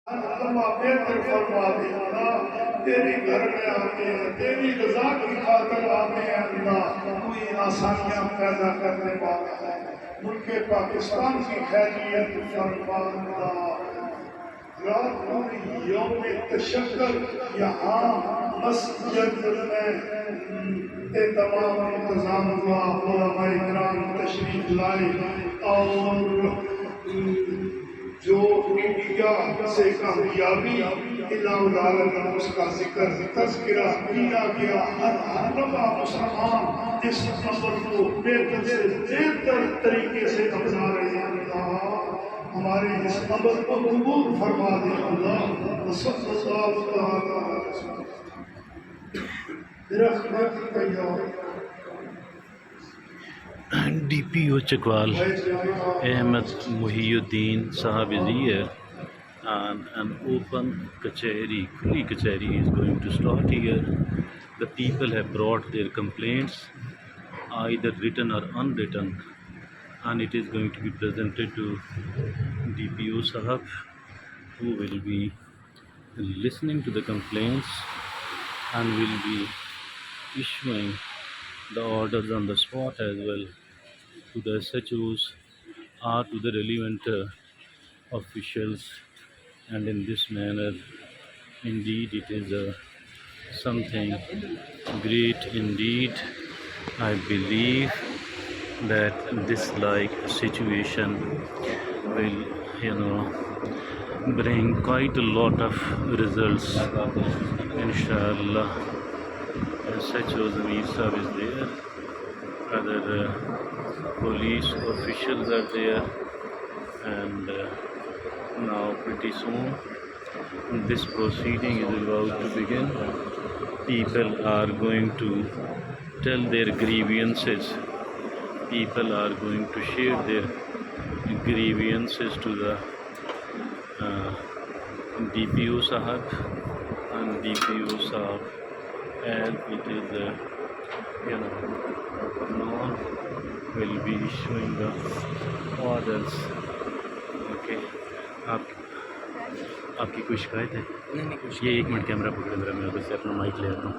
बेहतर फरमा दे अल्लाह, तेरे घर में आते हैं, तेरी रजा की खातिर आते हैं अल्लाह, कोई आसानियां पैदा करने वाला है। मुल्क पाकिस्तान की खैरियत फरमा अल्लाह। यौम तशक्कर यहाँ मस्जिद में तमाम इंतजाम हुआ, उलमाए किराम तशरीफ लाए और जो मीडिया से कामयाबी उसका जिक्र तज़किरा किया गया। हर लम्हा मुसलमान इस अमल को बेहतर से बेहतर तरीके से अपना रहे हैं। अल्लाह हमारे इस अमल को कबूल फरमा दे अल्लाह। सल्लल्लाहु अलैहि वसल्लम DPO Chakwal Ahmed Muhyiddin Sahab is here, and an open kacheri, Khuli kacheri is going to start here. The people have brought their complaints, either written or unwritten, and it is going to be presented to DPO Sahab, who will be listening to the complaints and will be issuing the orders on the spot as well to the SHOs or to the relevant officials. And in this manner, indeed it is something great indeed. I believe that this like situation will bring quite a lot of results, inshallah. SHOs Amir Sahab is there, other police officials are there, and now pretty soon this proceeding is about to begin. People are going to tell their grievances, people are going to share their grievances to the DPO Sahab, and DPO Sahab, as it is known, will be issuing the orders. Okay, आपकी कोई शिकायत है? नहीं, ये 1 minute camera पकड़े मेरा, मैं उधर से अपना माइक ले आता हूँ।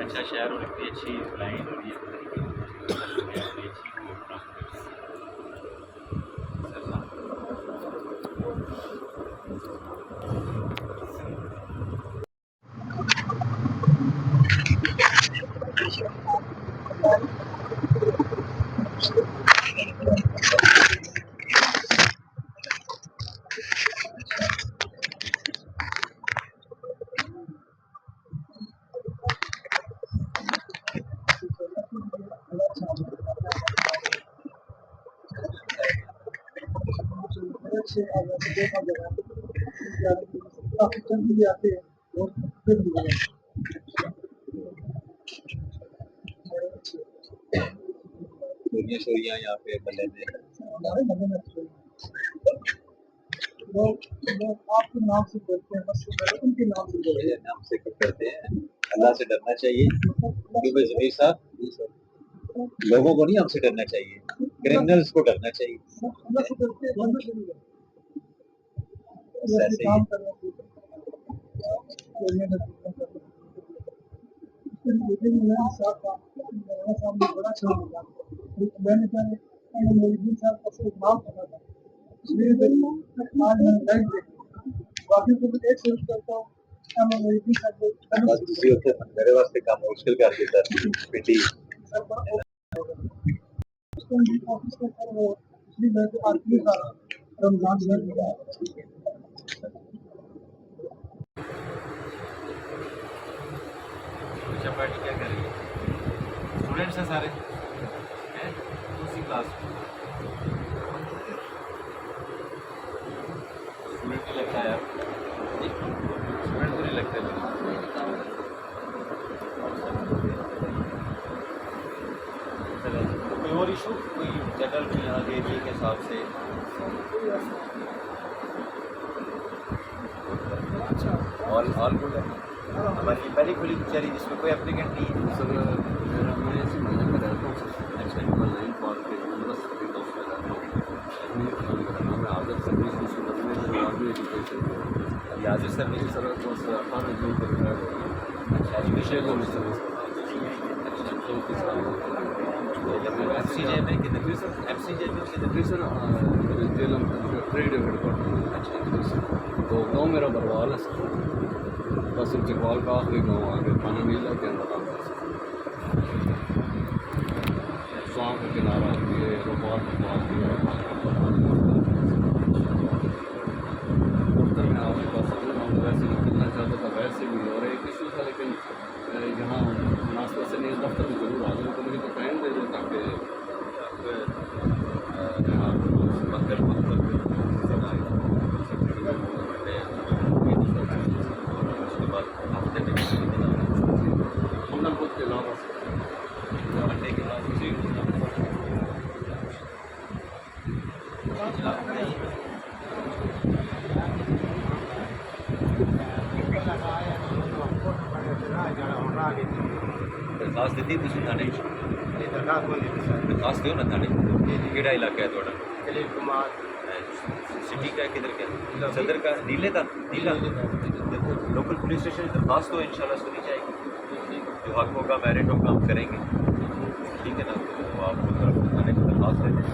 अच्छा शहर और इतनी अच्छी लाइन और ये शोरियाँ यहाँ पे बने में आपके नाम से बोलते हैं, बस उनके नाम से बोलते हैं, नाम से करते हैं। अल्लाह से डरना चाहिए क्योंकि ज़मीर साहब, लोगों को नहीं हमसे डरना चाहिए, क्रिमिनल्स को डरना चाहिए। बस ऐसे ही बस ਤੁਸੀਂ ਉੱਥੇ ਮੇਰੇ ਵਾਸਤੇ ਕੰਮ ਮੁਸ਼ਕਿਲ ਕਰ ਦਿੱਤਾ ਪਿੰਡੀ अच्छा पार्टी क्या कर रही है स्टूडेंट्स हैं सारे हैं उसी क्लास में स्टूडेंट नहीं लगता है यार स्टूडेंट तो नहीं लगता है कोई और इशू कोई जनरल भी यहाँ के एरिए के हिसाब से अच्छा ऑल गुड है हमारी पहली खुली कचहरी जिसमें कोई एप्लीकेंट नहीं है सर मेरा मैं इसी महीने में रहता हूँ अच्छा लाइन कॉल के बस अभी तो उसमें रहता हूँ मेरा नाम है आदत सर्विस में आर्मी एजुकेशन याद सर्विस सर बस 18 जून को रिटायर हो गया अच्छा एजुकेशन को सर्विस एफ सी जे में कितने एफ सी जे में कितने सर जेलम ट्रेड हेडक्वार्टर अच्छा तो गाँव मेरा बरवाल है सर बस जगवाल का आखिरी गाँव आगे थाना नीला के अंदर आता है स्वाम का किनारा ये रोपाल दफ्तर में आपके पास वैसे निकलना चाहता था वैसे भी और एक इशू था लेकिन यहाँ नाश्ता से नहीं दफ्तर में जरूर आ जाए तो मुझे तो टाइम दे दो ताकि हमने के अलावा मंडे के बाद दरखास्त दी तुम थाने दरखास्त दो ना थाने केड़ा इलाका है थोड़ा दिलीप कुमार सिटी का किधर का सदर का नीले का नीला देखो लोकल पुलिस स्टेशन दरखास्त तो इंशाल्लाह सुनी जाएगी जो हक होगा मेरिट होगा हम करेंगे ठीक है ना तो आप थाने को दरखास्त दे दें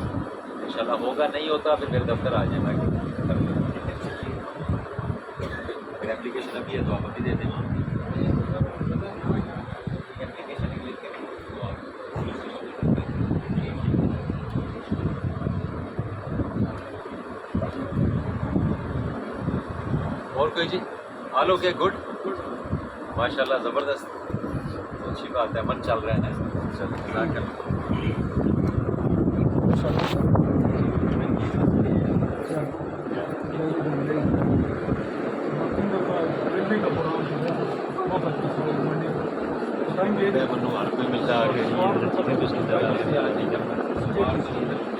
इंशाल्लाह होगा नहीं होता फिर मेरे दफ्तर आ जाए अगर एप्लीकेशन अभी है तो आप अभी दे दें एप्लीकेशन लिख के तो आप पुलिस स्टेशन और कोई जी हाल हो गया गुड माशाल्लाह ज़बरदस्त अच्छी बात है मन चल रहा है ना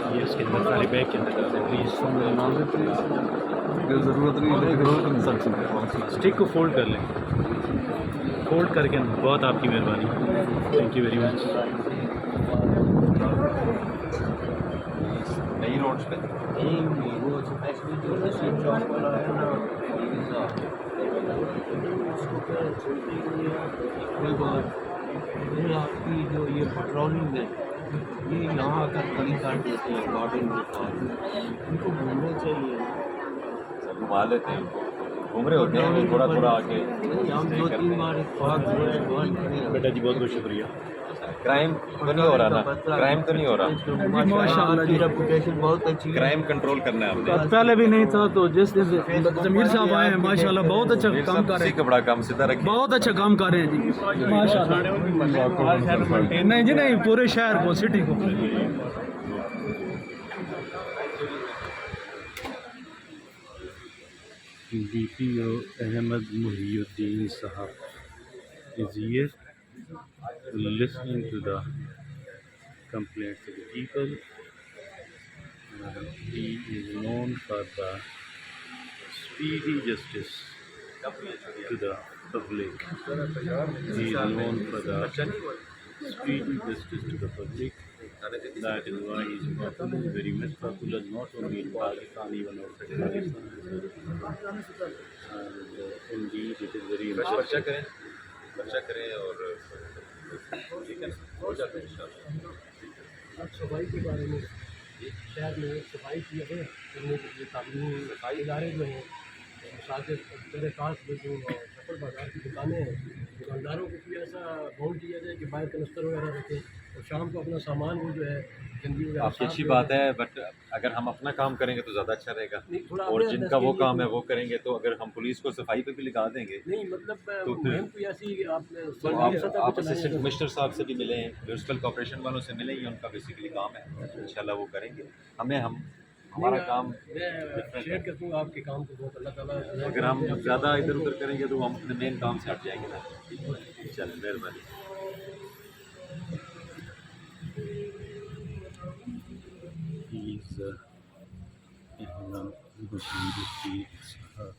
ये इसके अंदर सारे बैग के अंदर प्लीज़ ज़रूरत नहीं स्टिक को फोल्ड कर लें फोल्ड करके बहुत आपकी मेहरबानी थैंक यू वेरी मच नई रोड्स पे आपकी जो ये पेट्रोलिंग है ये यहाँ आकर खड़ी काट देते हैं गार्डन के पास इनको घूमना चाहिए घुमा लेते हैं घूम रहे होते हैं थोड़ा थोड़ा आके हम 2-3 बार बेटा जी बहुत बहुत शुक्रिया क्राइम तो नहीं हो रहा ना क्राइम तो नहीं हो रहा माशाल्लाह की रेपुटेशन बहुत अच्छी है क्राइम कंट्रोल करना है हमने पहले भी नहीं था तो जिस जमीर साहब आए हैं माशाल्लाह बहुत अच्छा काम कर रहे हैं का बड़ा काम सीधा रखिए बहुत अच्छा काम कर रहे हैं जी माशाल्लाह नहीं जी नहीं पूरे शहर को सिटी को DPO Ahmed Muhyiddin Sahab is here listening to the complaints of the people. He is known for the speedy justice to the public. He is known for the speedy justice to the public. That is why he is popular, very much popular, not only in Pakistan, even outside Pakistan. And indeed, it is very पर्चा important. करें और ठीक है हो जाता है इंशाल्लाह अब सफाई के बारे में शहर में सफाई की है करने के लिए तालीमी इदारे जो हैं मिसाल के तेरे खास में जो सफर बाजार की दुकानें हैं दुकानदारों को भी ऐसा बाउंड किया जाए कि बाहर कनस्तर वगैरह रखें और शाम को अपना सामान वो जो है गंदी वगैरह आपकी साफ अच्छी जो बात है, बट अगर हम अपना काम करेंगे तो ज़्यादा अच्छा रहेगा, नहीं, थोड़ा और अपने जिनका अंदाज वो के काम लिए है वो करेंगे। तो अगर हम पुलिस को सफाई पे भी लगा देंगे नहीं मतलब तो फिर- मुहिम कोई ऐसी आप तो सरकारी सतह आप पर असिस्टेंट चलाएं कमिश्नर साहब से भी मिलें, म्यूनसिपल कॉर्पोरेशन वालों से मिलें, ये उनका बेसिकली काम है, इंशाल्लाह वो करेंगे। हमारा काम मैं शेयर करता हूँ आपके काम को बहुत अल्लाह ताला अगर हम ज़्यादा इधर उधर करेंगे तो हम अपने मेन काम से हट जाएंगे ना। चलें, मेहरबानी। He is Imam Muhyiddin Sahab,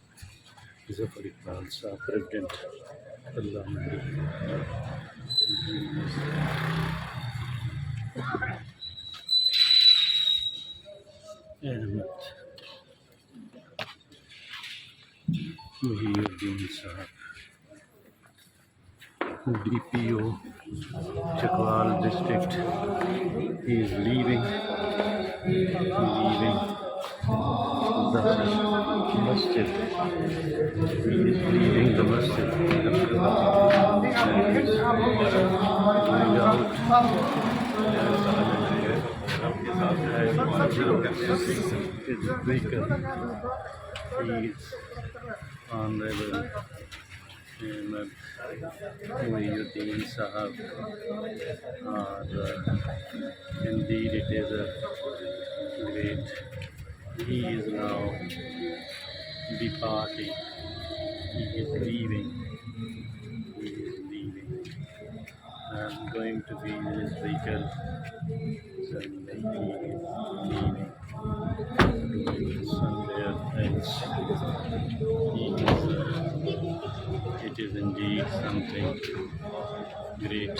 Zafar Iqbal Sahab, President. Allah Ahmed Muhyiddin Sahab, DPO, Chakwal district. He is leaving the masjid. He is leaving the masjid. His vehicle. He is Honorable Ahmed Muhyiddin Sahab. Indeed, it is a great. He is now departing. He is leaving. He is leaving. I'm going to be in his vehicle. Suddenly he is leaving. Somewhere else. It is indeed something great.